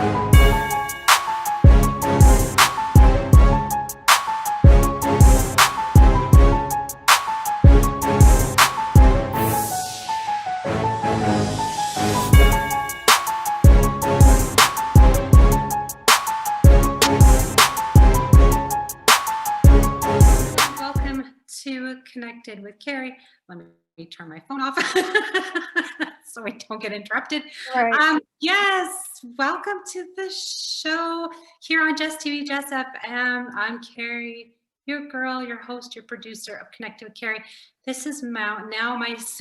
Welcome to Connected with Carrie. Let me turn my phone off so I don't get interrupted. Right. Yes, welcome to the show here on Jess TV, Jess FM. I'm Carrie, your girl, your host, your producer of Connected with Carrie. This is now my this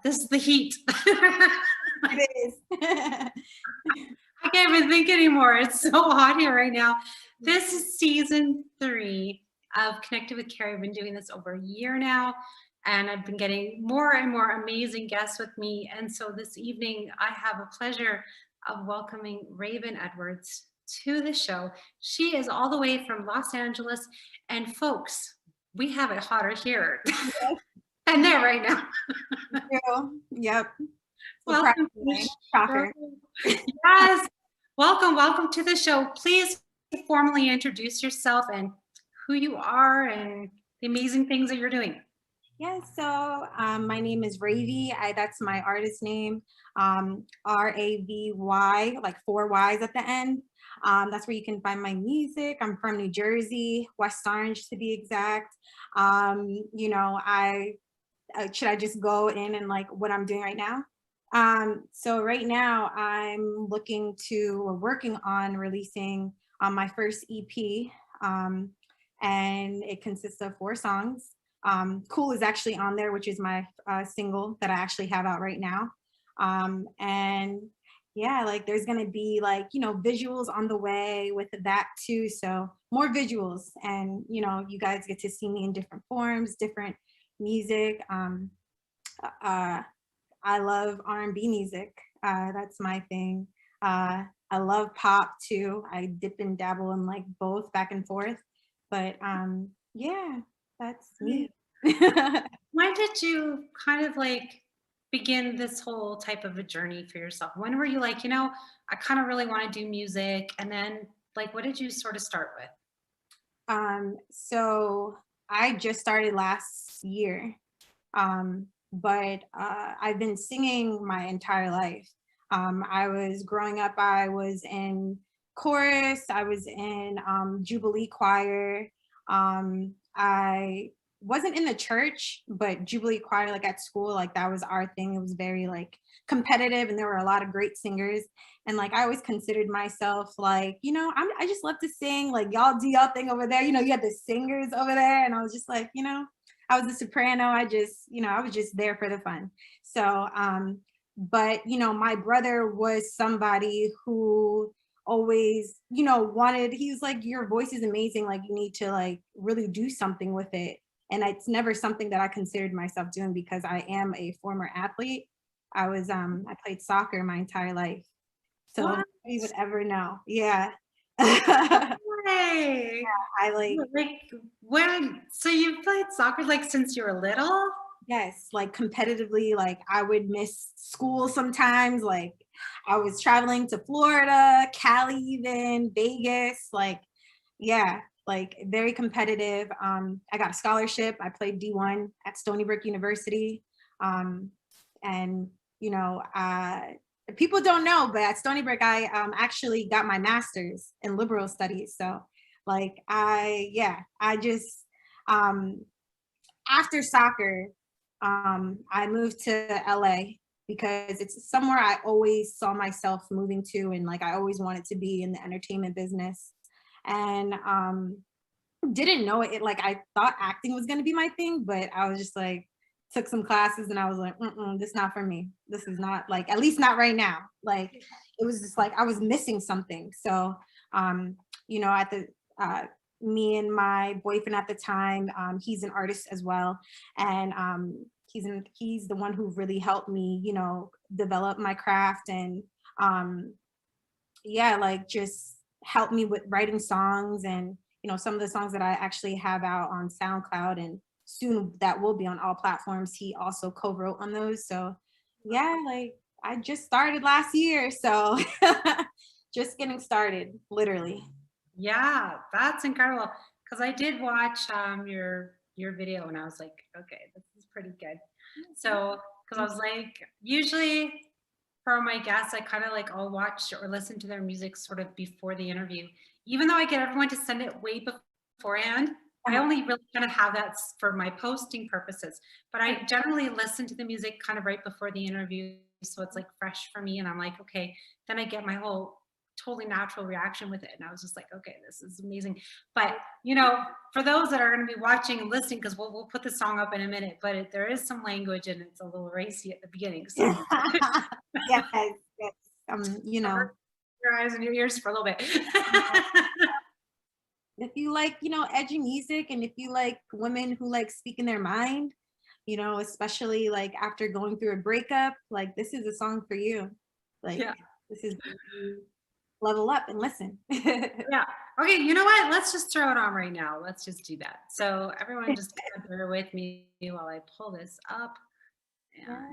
is the heat. It is. I can't even think anymore. It's so hot here right now. This is season 3 of Connected with Carrie. I've been doing this over a year now, and I've been getting more and more amazing guests with me. And so this evening, I have a pleasure of welcoming Raven Edwards to the show. She is all the way from Los Angeles, and folks, we have it hotter here than there right now. Yep. Welcome. Shocker. Yes. Welcome to the show. Please formally introduce yourself and who you are and the amazing things that you're doing. Yeah, so my name is Ravy. That's my artist name. Ravy, like 4 Y's at the end. That's where you can find my music. I'm from New Jersey, West Orange to be exact. You know, should I just go in and like what I'm doing right now? So right now I'm working on releasing my first EP, and it consists of 4 songs. Cool is actually on there, which is my single that I actually have out right now. And yeah, like there's gonna be like, you know, visuals on the way with that too. So more visuals, and you know, you guys get to see me in different forms, different music. I love R&B music. That's my thing. I love pop too. I dip and dabble in like both back and forth. But yeah, that's me. When did you kind of like begin this whole type of a journey for yourself? When were you like, you know, I kind of really want to do music? And then like, what did you sort of start with? So I just started last year. But I've been singing my entire life. I was growing up, I was in chorus, I was in Jubilee choir. I wasn't in the church, but Jubilee choir, like at school, like that was our thing. It was very like competitive, and there were a lot of great singers. And like I always considered myself like, you know, I just love to sing. Like y'all do y'all thing over there. You know, you had the singers over there, and I was just like, you know, I was a soprano. I was just there for the fun. So, but you know, my brother was somebody who always, you know, he was like, your voice is amazing. Like you need to like really do something with it. And it's never something that I considered myself doing because I am a former athlete. I played soccer my entire life. So nobody would ever know. Yeah. Hey. Yeah, I like when, so you played soccer like since you were little? Yes, like competitively, like I would miss school sometimes. Like I was traveling to Florida, Cali, even Vegas. Like, yeah, like very competitive. I got a scholarship. I played D1 at Stony Brook University. And you know, people don't know, but at Stony Brook, I actually got my master's in liberal studies. So like I just after soccer, I moved to LA because it's somewhere I always saw myself moving to, and like I always wanted to be in the entertainment business. And didn't know it, like I thought acting was going to be my thing, but I was just like took some classes and I was like, this is not for me. This is not, like, at least not right now. Like it was just like I was missing something. So you know, at the me and my boyfriend at the time, he's an artist as well, and he's the one who really helped me, you know, develop my craft, and yeah, like just helped me with writing songs. And you know, some of the songs that I actually have out on SoundCloud, and soon that will be on all platforms, he also co-wrote on those. So yeah, like I just started last year, so just getting started, literally. Yeah, that's incredible. Because I did watch your video and I was like, okay, this is pretty good. So, because I was like, usually for my guests, I kind of like I'll watch or listen to their music sort of before the interview, even though I get everyone to send it way beforehand. I Uh-huh. only really kind of have that for my posting purposes, but I generally listen to the music kind of right before the interview, so it's like fresh for me, and I'm like, okay, then I get my whole totally natural reaction with it, and I was just like, okay, this is amazing. But you know, for those that are going to be watching and listening, because we'll put the song up in a minute, but there is some language and it's a little racy at the beginning, so Yes, yes. You cover know, your eyes and your ears for a little bit. if you like, edgy music, and if you like women who like speaking their mind, especially like after going through a breakup, like this is a song for you. Like Yeah. this is level up and listen. Yeah. Okay, you know what? Let's just throw it on right now. Let's just do that. So everyone just kind of bear with me while I pull this up and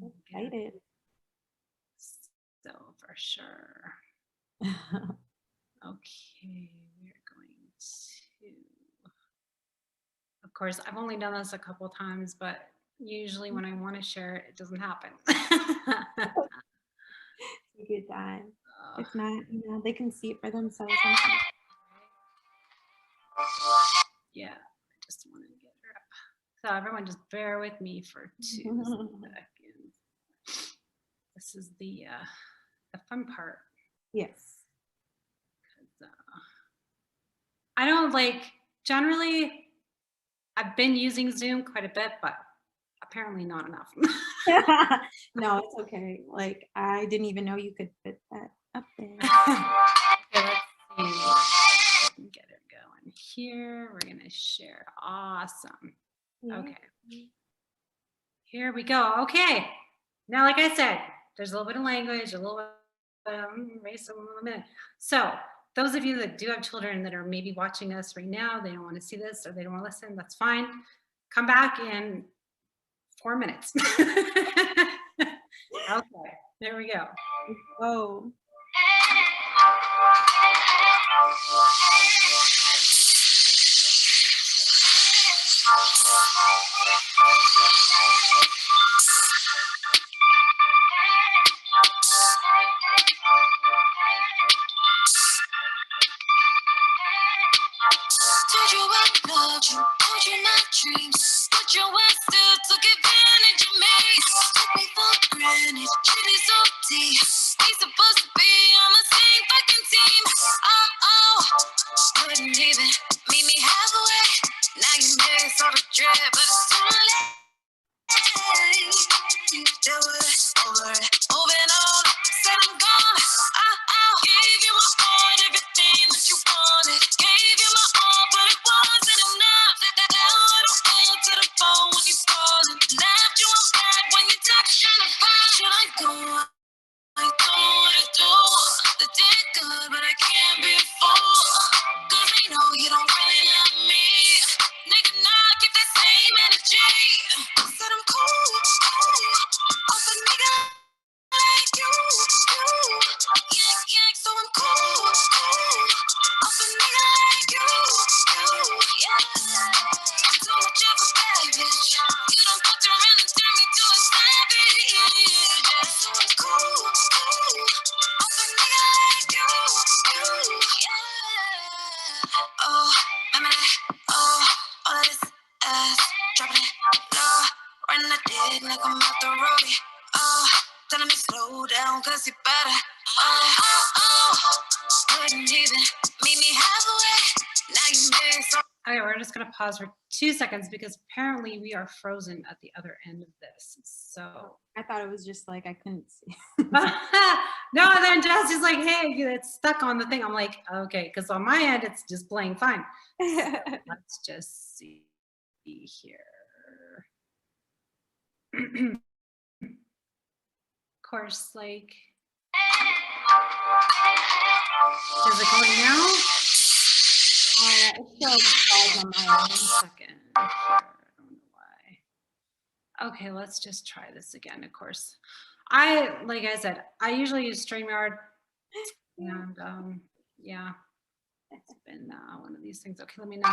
Yes, get it. excited. So for sure. Okay, we're going to, of course, I've only done this a couple times, but usually when I want to share it, it doesn't happen. A good time. Uh, If not, they can see it for themselves. yeah, I just want to get her up. So everyone just bear with me for 2 seconds. This is the fun part. Yes. I don't like, generally, I've been using Zoom quite a bit, but apparently not enough. No, it's okay. Like I didn't even know you could fit that up there. Okay, let's see. I can get it going here. We're gonna share. Awesome. Yeah. Okay. Here we go. Okay. Now, like I said, there's a little bit of language, a little bit of racism in a minute. So those of you that do have children that are maybe watching us right now, they don't want to see this or they don't want to listen, that's fine. Come back in 4 minutes. Okay, there we go. Oh. Told you I loved you, told you my dreams, but your ass still took advantage of me. Took me for granted, shit is so deep. We supposed to be on the same fucking team. Oh, couldn't even meet me halfway. Now you miss all the drip, but it's too late. Do it over it, moving on. Said I'm gone. Gave you my heart, everything that you wanted. Gave you my all, but it wasn't enough. Now I don't answer the phone when you're calling. Left you on bad when you text trying to find. Should I go? I don't wanna do. The did good, but I can't be a fool. Cause I know you don't really love me. Nigga, nah, keep that same energy. Said I'm cool. Off a nigga like you. Yeah, so I'm cool. Off a nigga like you. Yeah. I'm too much of a bad bitch. You don't fuck around and turn me to a savage. Yeah, so I'm cool. Off a nigga like you. Yeah. Oh, remember that? Oh, all of this ass. Dropping it low. Running the dick like I'm out the rollie. Oh, telling me slow down cause you better. Couldn't even meet me halfway. Now you miss all. Okay, we're just gonna pause for 2 seconds because apparently we are frozen at the other end of this. So I thought it was just like I couldn't see. no, then Jess is like, hey, it's stuck on the thing. I'm like, okay, because on my end it's just playing fine. So let's just see here. Of course, like, is it going now? It's still on my One second here. I don't know why. Okay, let's just try this again. Of course, like I said, I usually use StreamYard. And yeah, it's been one of these things. Okay, let me know.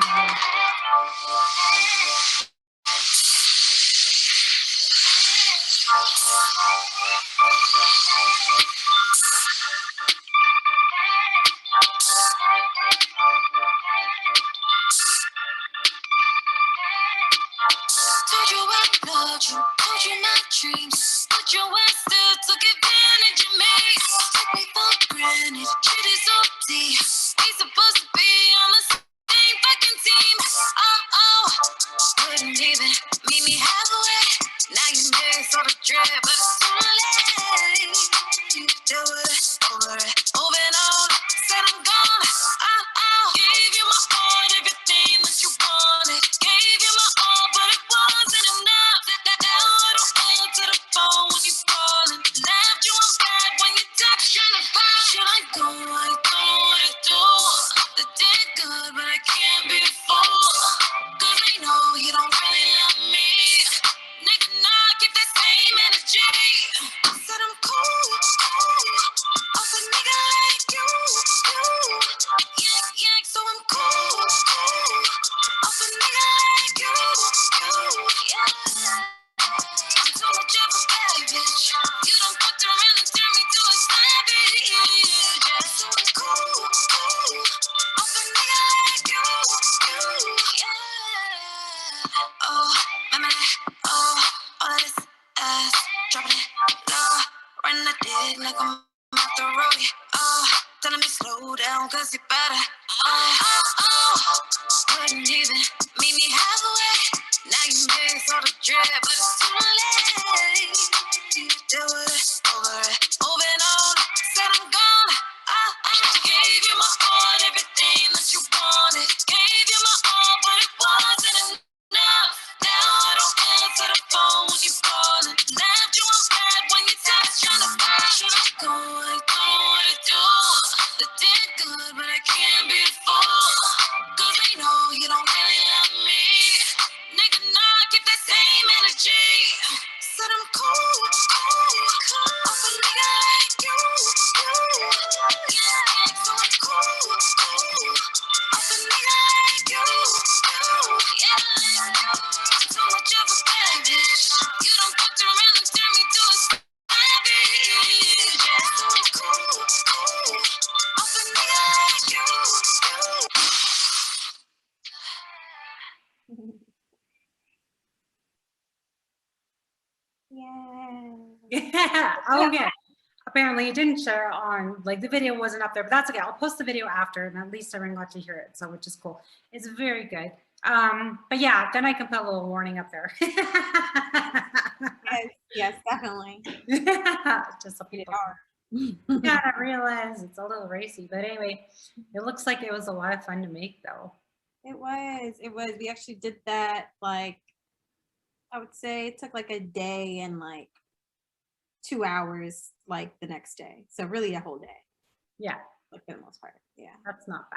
Told you I loved you, told you my dreams, but you still took advantage of me. Took me for granted, shit is OD. We supposed to be on the same fucking team. Couldn't even meet me halfway. Now you miss all the drip, but it's too late. Do it, over it, moving on. Said I'm gone. Gave you my heart, everything that you wanted. Gave you my all, but it wasn't enough. Now I don't answer the phone when you calling. Left you on bad when you touch. Should I go? I don't know what to do. The did good, but I can't be a fool. Cause I know you don't really love me. Nigga, nah, keep that same energy. Said I'm cool. Off a nigga like you. Yeah, so I'm cool. Off a nigga like you. Yeah. I'm too much of a bad bitch. You done fucked around and turned me to a savage. Yeah, so I'm cool. Off a nigga like you. Yeah. Oh, my man. Oh, all of this ass. Dropping it low. Running the dick like I'm out the road. Oh, telling me slow down cause you better. Wouldn't even meet me halfway. Now you miss all the drip, but it's too late. Do it, over it, moving on. Said I'm gone. Gave you my heart, everything that you wanted. Gave you my all, but it wasn't enough. Now I don't answer the phone when you calling. Left you on bad when you text trying to find. Should I go? I don't know what to do. The did good, but I can't be a fool. Cause I know you don't really love me. Nigga, nah, keep that same energy. Said I'm cool. Off a nigga like you. Yeah, so I'm cool. Off a nigga like you. Yeah, I'm too much of a bad bitch. You done fucked around and turned me to a savage. Yeah, so I'm cool. Off a nigga like you. Yeah. Yeah. Okay. Apparently, it didn't share on, like, the video wasn't up there, but that's okay. I'll post the video after, and at least everyone got to hear it, so which is cool. It's very good. But yeah, then I can put a little warning up there. Yes, definitely. Just so Get it people hard. gotta realize it's a little racy. But anyway, it looks like it was a lot of fun to make, though. It was. We actually did that, like, I would say it took like a day and like 2 hours, like the next day. So really a whole day, Yeah, like for the most part. Yeah. that's not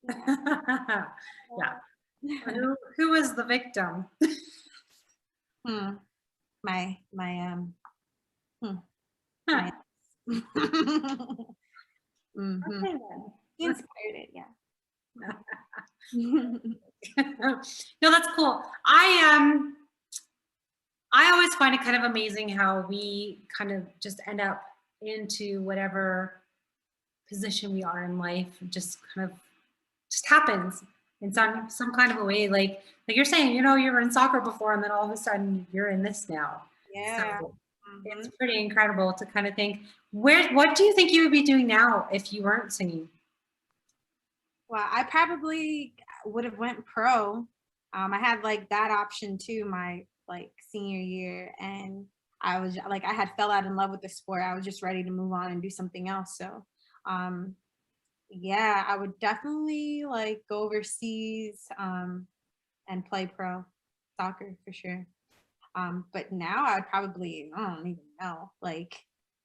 Yeah. bad. Yeah. Who was the victim? Hmm. My Huh. my hmm. Okay, then. He inspired it, yeah. No, that's cool. I always find it kind of amazing how we kind of just end up into whatever position we are in life. It just kind of just happens in some kind of a way. Like you're saying, you were in soccer before, and then all of a sudden you're in this now. Yeah. So it's pretty incredible to kind of think, what do you think you would be doing now if you weren't singing? Well, I probably would have went pro. I had like that option too, my like senior year, and I was like, I had fell out in love with the sport. I was just ready to move on and do something else. So, yeah, I would definitely like go overseas and play pro soccer for sure. But now I don't even know, like,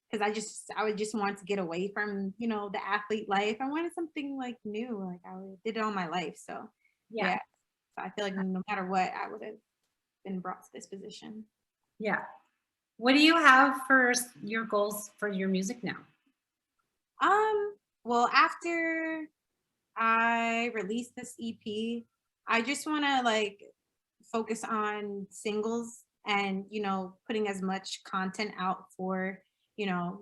because I would just want to get away from, the athlete life. I wanted something like new, like did it all my life. So yeah, so I feel like no matter what, I would have been brought to this position. Yeah. What do you have for your goals for your music now? Well, after I released this EP, I just want to like focus on singles and, putting as much content out for,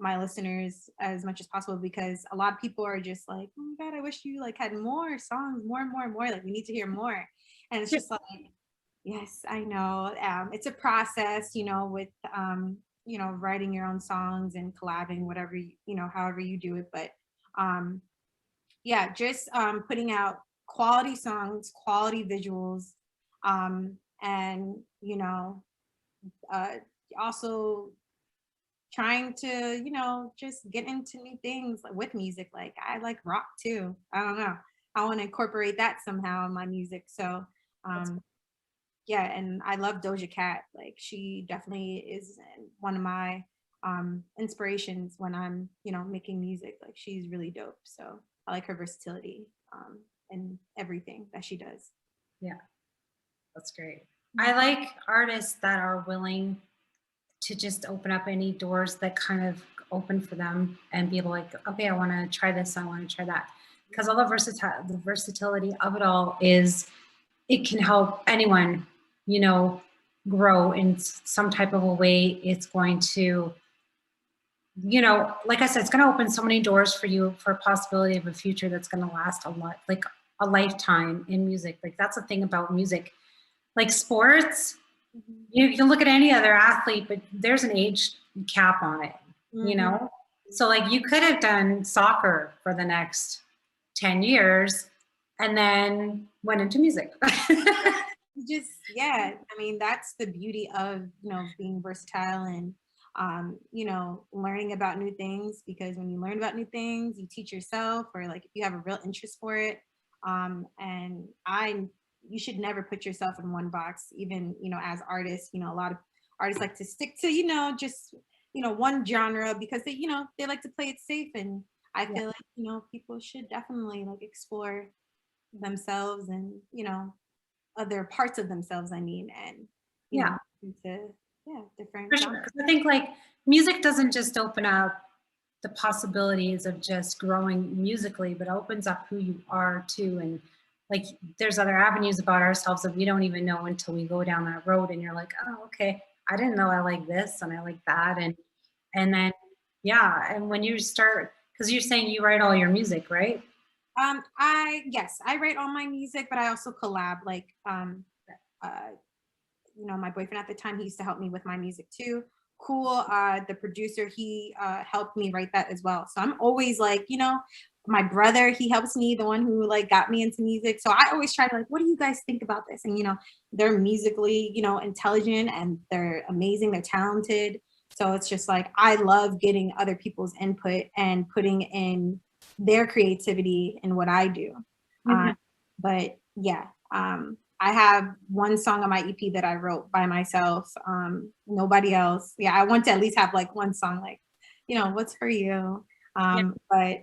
my listeners as much as possible, because a lot of people are just like, oh my God, I wish you like had more songs, more and more and more. Like we need to hear more. And it's just like, yes, I know. It's a process, with writing your own songs and collabing, whatever however you do it. But um, yeah, just putting out quality songs, quality visuals, and uh, also trying to just get into new things with music. Like I like rock too. I don't know. I want to incorporate that somehow in my music. So That's um, yeah, and I love Doja Cat. Like she definitely is one of my inspirations when I'm, making music. Like she's really dope. So I like her versatility and everything that she does. yeah, that's great. I like artists that are willing to just open up any doors that kind of open for them and be like, okay, I want to try this, I want to try that. Because all the versatility of it all is, it can help anyone, grow in some type of a way. It's going to, like I said, it's going to open so many doors for you for a possibility of a future that's going to last a lot, like a lifetime in music. Like that's the thing about music. Like sports, Mhm. you can look at any other athlete, but there's an age cap on it, you Mhm. know? So like you could have done soccer for the next 10 years and then went into music. Just yeah, I mean that's the beauty of being versatile and learning about new things, because when you learn about new things you teach yourself, or like if you have a real interest for it. And I You should never put yourself in one box, even as artists. A lot of artists like to stick to just one genre because they like to play it safe. And I Yeah. feel like people should definitely like explore themselves and other parts of themselves, I mean, and Yeah, into different for sure. genres. 'Cause I think like music doesn't just open up the possibilities of just growing musically, but opens up who you are too. And like there's other avenues about ourselves that we don't even know until we go down that road and you're like, oh, okay, I didn't know I like this and I like that. And then yeah, and when you start, because you're saying you write all your music, right? I write all my music, but I also collab. Like uh my boyfriend at the time, he used to help me with my music too. Cool. The producer, he helped me write that as well. So I'm always like, my brother, he helps me, the one who like got me into music. So I always try to like, what do you guys think about this? And they're musically, intelligent and they're amazing, they're talented. So it's just like I love getting other people's input and putting in their creativity in what I do. Mhm. But yeah, I have one song on my EP that I wrote by myself. Nobody else. Yeah, I want to at least have like one song, like, what's for you. Yeah. But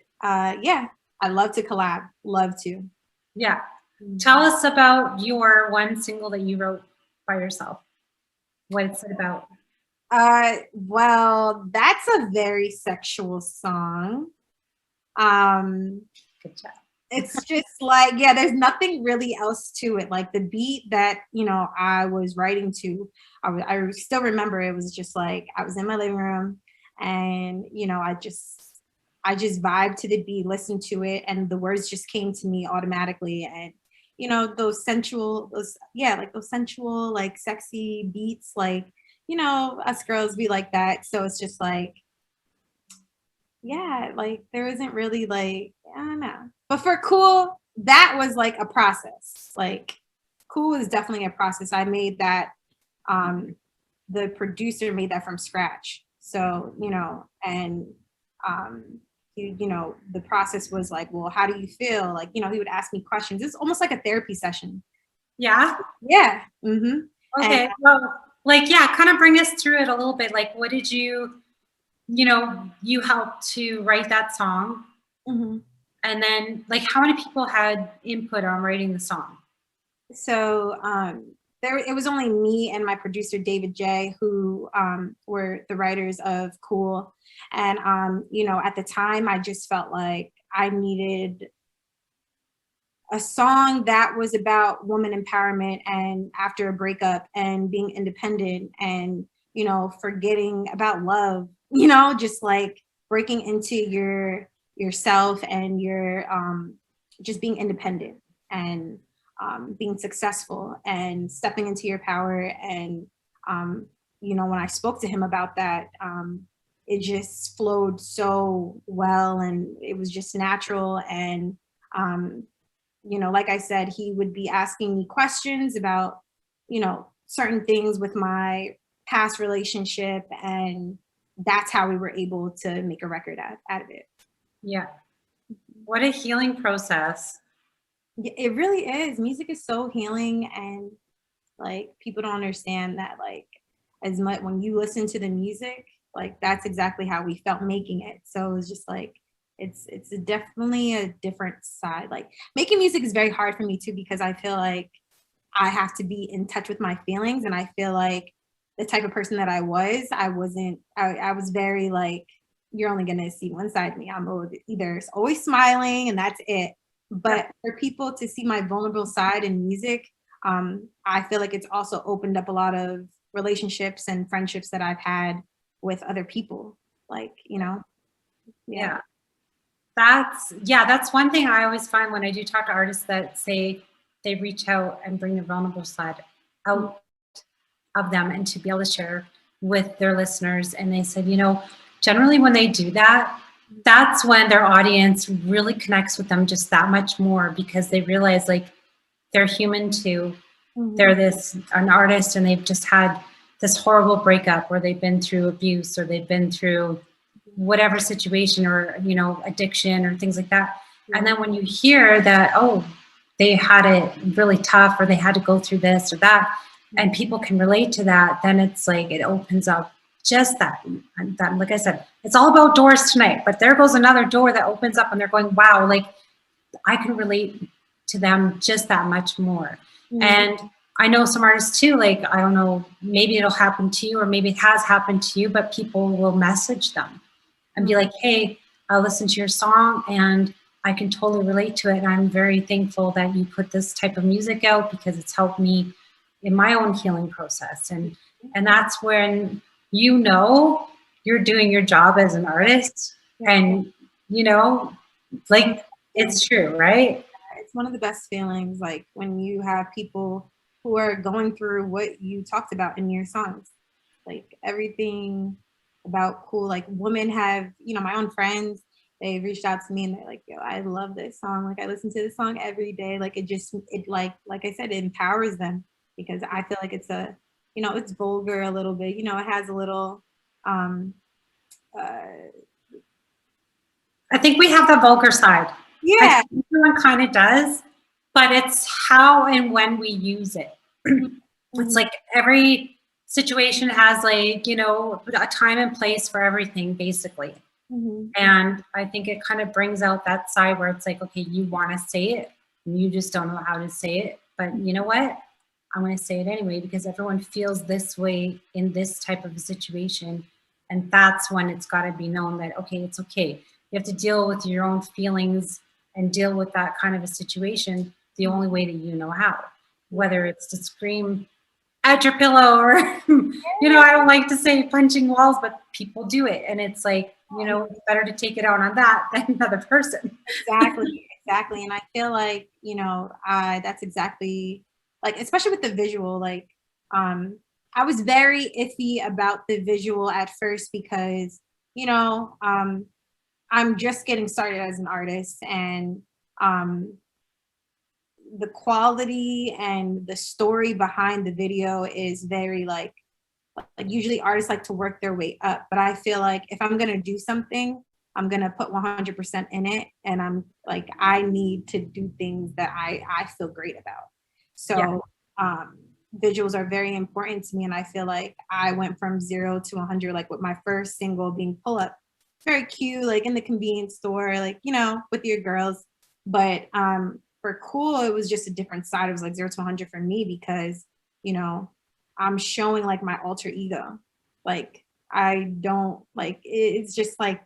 yeah, I love to collab. Love to. Yeah. Mm. Tell us about your one single that you wrote by yourself. What it's about. Well, that's a very sexual song. Um, Good job. it's just like, yeah, there's nothing really else to it. Like the beat that I was writing to, I still remember. It was just like I was in my living room, and I just vibed to the beat, listened to it, and the words just came to me automatically. And those sensual, like sexy beats, like us girls be like that. So it's just like, yeah, like there isn't really like, I don't know. But for Cool, that was like a process. Like Cool is definitely a process. I made that, the producer made that from scratch. So, and the process was like, well, how do you feel? Like, he would ask me questions. It's almost like a therapy session. Yeah. Yeah. Mm-hmm. And Okay. Well, like, yeah, kind of bring us through it a little bit. Like, what did you helped to write that song? mhm. And then, like, how many people had input on writing the song? So it was only me and my producer David J, who were the writers of Cool. And you know, at the time I just felt like I needed a song that was about woman empowerment and after a breakup and being independent and, you know, forgetting about love, you know, just like breaking into yourself and your just being independent and being successful and stepping into your power. And you know, when I spoke to him about that, it just flowed so well and it was just natural. And you know, like I said, he would be asking me questions about, you know, certain things with my past relationship, and that's how we were able to make a record out of it. Yeah. What a healing process. It really is. Music is so healing, and like people don't understand that, like, as much when you listen to the music, like that's exactly how we felt making it. So it was just like it's definitely a different side. Like making music is very hard for me too, because I feel like I have to be in touch with my feelings, and I feel like the type of person that I was very like, you're only gonna see one side of me. I'm either always smiling and that's it. But for people to see my vulnerable side in music, I feel like it's also opened up a lot of relationships and friendships that I've had with other people. Like, you know, Yeah. That's one thing I always find when I do talk to artists that say they reach out and bring the vulnerable side out of them and to be able to share with their listeners. And they said, you know, generally when they do that, that's when their audience really connects with them just that much more, because they realize like they're human too. They're an artist and they've just had this horrible breakup, or they've been through abuse, or they've been through whatever situation, or, you know, addiction or things like that. And then when you hear that, oh, they had it really tough, or they had to go through this or that, and people can relate to that, then it's like it opens up just that. Like I said, it's all about doors tonight, but there goes another door that opens up and they're going, wow, like I can relate to them just that much more. And I know some artists too, like, I don't know, maybe it'll happen to you, or maybe it has happened to you, but people will message them and be like, hey, I'll listen to your song and I can totally relate to it. And I'm very thankful that you put this type of music out, because it's helped me in my own healing process. And that's when, you know, you're doing your job as an artist, and, you know, like, it's true, right? It's one of the best feelings, like when you have people who are going through what you talked about in your songs, like everything about Cool. Like women have, you know, my own friends, they reached out to me and they're like, yo, I love this song. Like I listen to this song every day. Like it like I said, it empowers them, because I feel like it's a, you know, it's vulgar a little bit, you know, it has a little, I think we have the vulgar side. yeah. Everyone kind of does, but it's how and when we use it. It's like every situation has, like, you know, a time and place for everything, basically. And I think it kind of brings out that side where it's like, okay, you want to say it and you just don't know how to say it, but you know what? I'm going to say it anyway, because everyone feels this way in this type of a situation. And that's when it's got to be known that, okay, it's okay. You have to deal with your own feelings and deal with that kind of a situation the only way that you know how, whether it's to scream at your pillow or, you know, I don't like to say punching walls, but people do it. And it's like, you know, it's better to take it out on that than another person. Exactly. And I feel like, you know, that's exactly, like, especially with the visual, like, I was very iffy about the visual at first, because, you know, I'm just getting started as an artist, and the quality and the story behind the video is very like usually artists like to work their way up, but I feel like if I'm gonna do something, I'm gonna put 100% in it, and I'm like, I need to do things that I feel great about. So visuals are very important to me, and I feel like I went from 0 to 100, like with my first single being Pull Up, very cute, like in the convenience store, like, you know, with your girls. But for Cool, it was just a different side. It was like 0 to 100 for me, because you know, I'm showing like my alter ego. Like I don't like it's just like,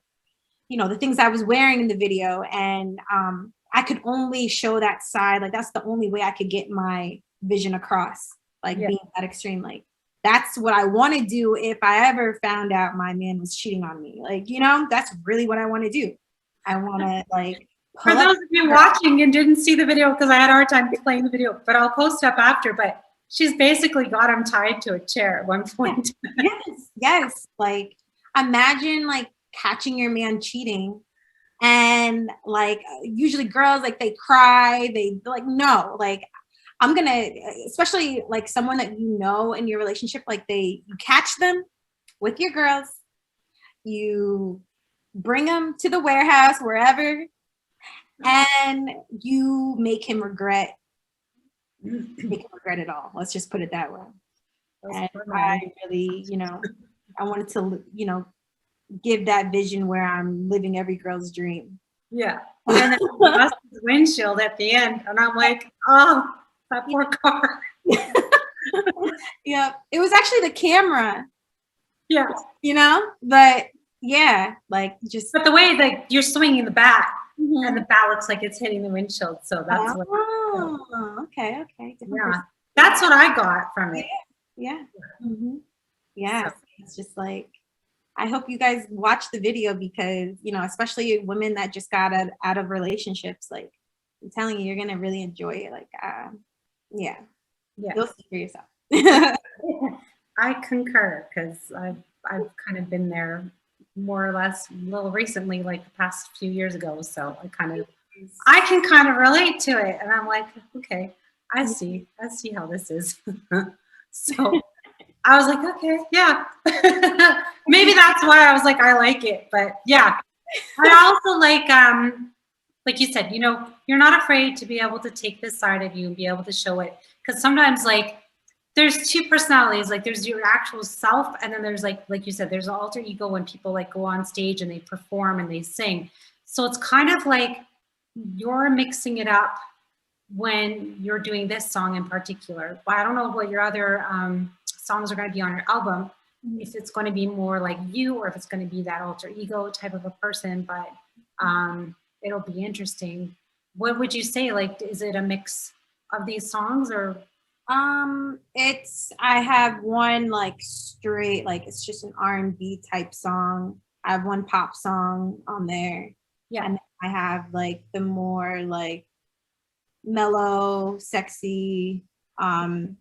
you know, the things I was wearing in the video, and I could only show that side. Like that's the only way I could get my vision across, like Yeah. being that extreme. Like that's what I want to do if I ever found out my man was cheating on me. Like, you know, that's really what I want to do. I want to like For pull up. those of you watching and didn't see the video, because I had a hard time playing the video, but I'll post up after. But she's basically got him tied to a chair at one point. Yes, yes. Like imagine like catching your man cheating, and like usually girls like they cry, they like no, like I'm gonna, especially like someone that you know in your relationship, like you catch them with your girls, you bring them to the warehouse wherever, and you make him regret it all. Let's just put it that way. And I really, you know, I wanted to, you know, give that vision where I'm living every girl's dream. Yeah. And then he lost his windshield at the end. And I'm like, oh, that poor car. Yeah. It was actually the camera. Yeah. You know, but yeah, like just. But the way that you're swinging the bat, Mhm. and the bat looks like it's hitting the windshield. So that's what. Okay. Yeah. That's what I got from it. Yeah. Mm-hmm. Yeah. So. It's just like, I hope you guys watch the video because, you know, especially women that just got out of relationships, like I'm telling you, you're going to really enjoy it. Like, yeah. You'll see for yourself. I concur because I've kind of been there more or less a little recently, like the past few years ago. So I can kind of relate to it. And I'm like, okay, I see how this is. So I was like, okay, yeah. Maybe that's why I was like, I like it. But yeah, I also like you said, you know, you're not afraid to be able to take this side of you and be able to show it. Because sometimes like there's two personalities, like there's your actual self, and then there's like you said, there's an alter ego when people like go on stage and they perform and they sing. So it's kind of like you're mixing it up when you're doing this song in particular. But I don't know what your other songs are going to be on your album, if it's going to be more like you or if it's going to be that alter ego type of a person, but it'll be interesting. What would you say? Like, is it a mix of these songs or? I have one like straight, like it's just an R&B type song. I have one pop song on there. Yeah. And I have like the more like mellow, sexy song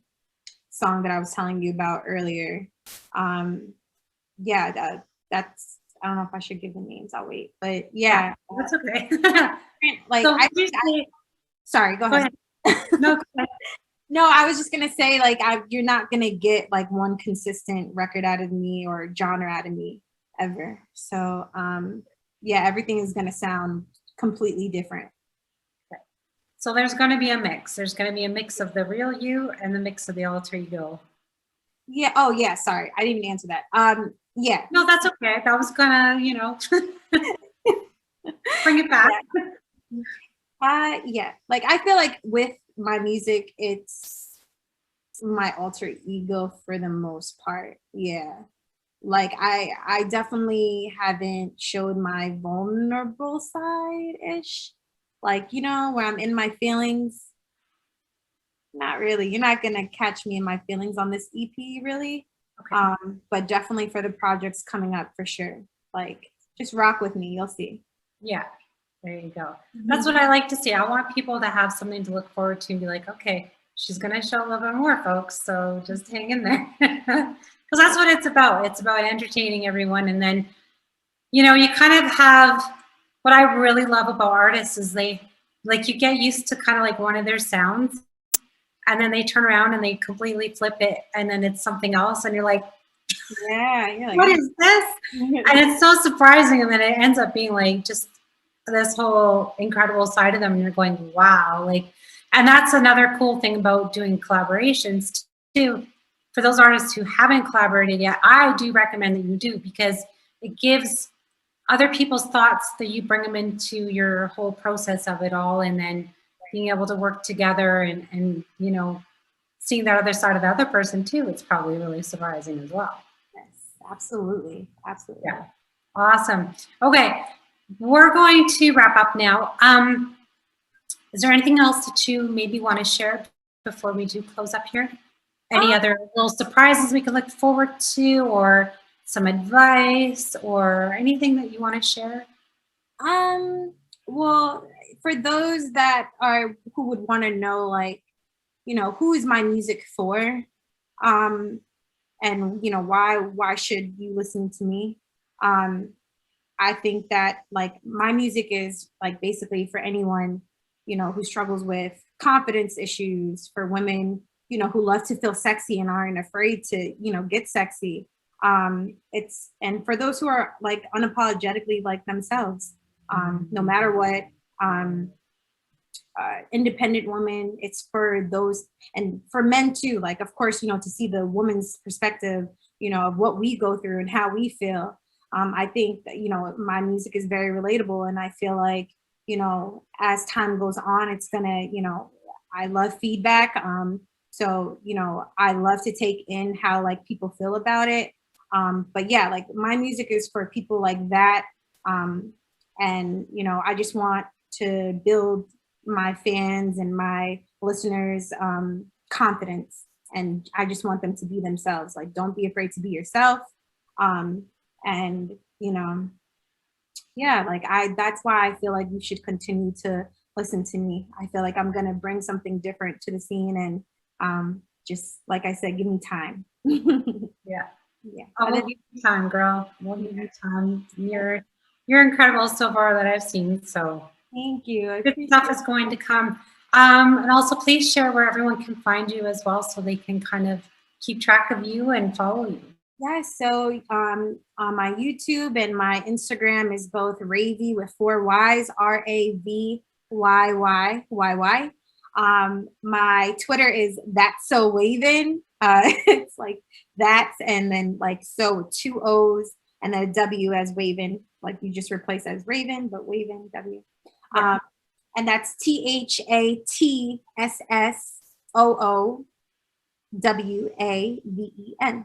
that I was telling you about earlier. Yeah, that's I don't know if I should give the names. I'll wait. But yeah. That's okay. Like so sorry, go ahead. No, go ahead. No, I was just gonna say, like, you're not gonna get like one consistent record out of me or genre out of me ever. So, yeah, everything is gonna sound completely different. Okay. So there's gonna be a mix. There's gonna be a mix of the real you and the mix of the alter ego. Yeah. Oh, yeah. Sorry, I didn't even answer that. Yeah. No, that's okay. That was gonna, you know, bring it back. Yeah. Like I feel like with my music, it's my alter ego for the most part. Yeah. Like I definitely haven't showed my vulnerable side ish. Like, you know, where I'm in my feelings. Not really. You're not gonna catch me in my feelings on this EP, really. Okay. But definitely for the projects coming up for sure. Like just rock with me, you'll see. Yeah. There you go. That's what I like to see. I want people to have something to look forward to and be like, okay, she's going to show a little bit more, folks. So just hang in there. Because that's what it's about. It's about entertaining everyone. And then, you know, you kind of have, what I really love about artists is you get used to kind of like one of their sounds. And then they turn around and they completely flip it. And then it's something else. And you're like, yeah, you're like, what is this? And it's so surprising. And then it ends up being like just this whole incredible side of them, and you're going, wow. Like, and that's another cool thing about doing collaborations too. For those artists who haven't collaborated yet, I do recommend that you do, because it gives other people's thoughts that you bring them into your whole process of it all, and then being able to work together and you know, seeing the other side of the other person too, it's probably really surprising as well. Yes, absolutely. Absolutely. Yeah. Awesome. Okay. We're going to wrap up now. Is there anything else that you maybe want to share before we do close up here? Any other little surprises we can look forward to, or some advice, or anything that you want to share? Well, for those that are who would want to know, like, you know, who is my music for? And you know, why should you listen to me? I think that like my music is like basically for anyone, you know, who struggles with confidence issues, for women, you know, who love to feel sexy and aren't afraid to, you know, get sexy. It's, and for those who are like unapologetically like themselves, no matter what, independent woman, it's for those, and for men too, like, of course, you know, to see the woman's perspective, you know, of what we go through and how we feel. I think that, you know, my music is very relatable, and I feel like, you know, as time goes on, it's gonna, you know, I love feedback. So, you know, I love to take in how like people feel about it. But yeah, like my music is for people like that. And, you know, I just want to build my fans and my listeners confidence. And I just want them to be themselves. Like, don't be afraid to be yourself. And, you know, yeah, like that's why I feel like you should continue to listen to me. I feel like I'm going to bring something different to the scene, and just like I said, give me time. Yeah. Yeah. Oh, we'll give you time, girl. We'll give you time. You're incredible so far that I've seen. So Thank you. I good appreciate stuff is going to come. And also please share where everyone can find you as well, so they can kind of keep track of you and follow you. Yeah, so on my YouTube and my Instagram is both Ravy with 4 Y's, RAVYYYY. My Twitter is That's So Wavin. It's like that's, and then like so 2 O's and then a W as Wavin, like you just replace as Raven, but Wavin, W. And that's THATSSOOWAVEN.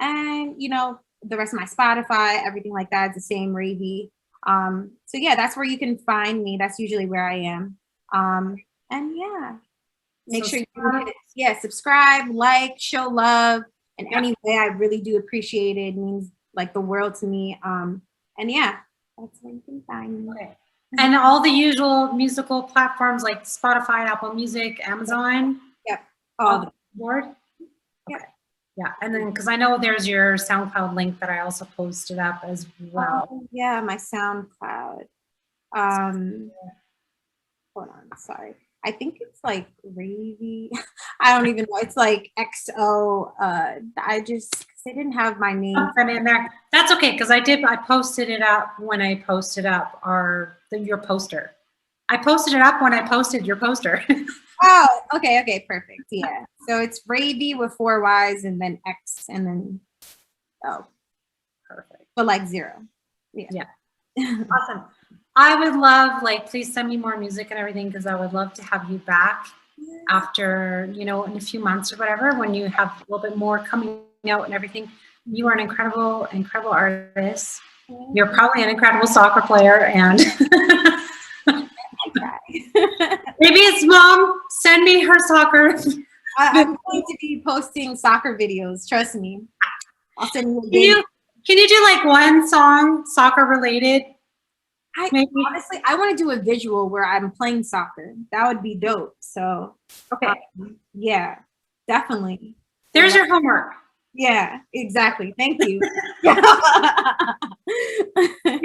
And you know, the rest of my Spotify, everything like that is the same, Ravy. So yeah, that's where you can find me. That's usually where I am. And yeah, make sure you subscribe, like, show love in any way. I really do appreciate it. It means like the world to me. And yeah, that's where you can find me. Okay. And all the usual musical platforms like Spotify, Apple Music, Amazon. Yep. All the board. Yeah. Okay. Yeah, and then because I know there's your SoundCloud link that I also posted up as well. Oh, yeah, my SoundCloud. Hold on, sorry. I think it's like Ravy. I don't even know. It's like XO. I just, they didn't have my name. Something in there. That's okay, because I posted it up when I posted up your poster. I posted it up when I posted your poster. Oh, okay, perfect. Yeah. So it's Ravy with 4 Y's and then X and then Perfect. But like 0. Yeah. Awesome. I would love, like, please send me more music and everything, because I would love to have you back after, you know, in a few months or whatever, when you have a little bit more coming out and everything. You are an incredible, incredible artist. You're probably an incredible soccer player, and maybe it's mom. Send me her soccer. I'm going to be posting soccer videos. Trust me. I'll send you. Can you do like one song soccer related? Honestly, I want to do a visual where I'm playing soccer. That would be dope. So okay, yeah, definitely. There's your homework. Yeah, exactly. Thank you. You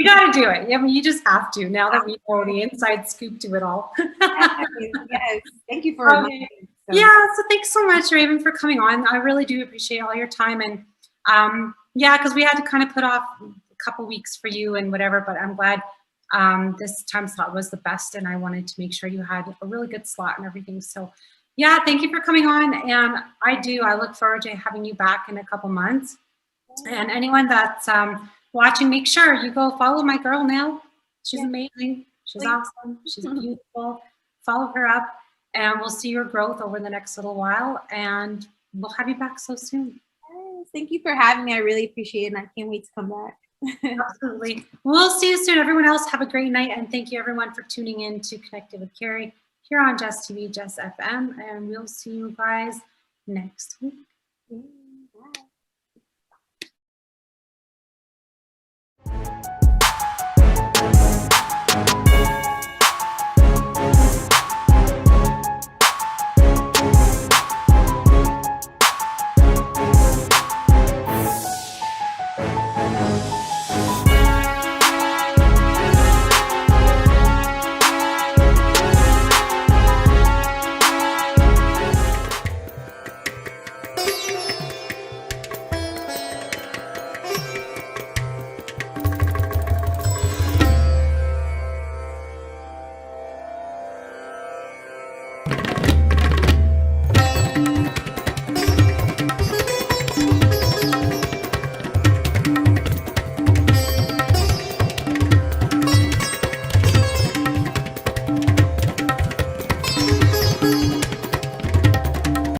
got to do it. I mean, you just have to, now that we know the inside scoop to it all. Yes. Thank you for okay. Yeah, so thanks so much, Raven, for coming on. I really do appreciate all your time. And yeah, because we had to kind of put off a couple weeks for you and whatever, but I'm glad this time slot was the best, and I wanted to make sure you had a really good slot and everything. So yeah, thank you for coming on. And I look forward to having you back in a couple months. And anyone that's watching, make sure you go follow my girl now. She's amazing. She's awesome. She's beautiful. Follow her up. and we'll see your growth over the next little while, and we'll have you back so soon. Yes, thank you for having me. I really appreciate it, and I can't wait to come back. Absolutely. We'll see you soon. Everyone else, have a great night, and thank you everyone for tuning in to Connected with Carrie here on Jess TV, Jess FM, and we'll see you guys next week. Bye.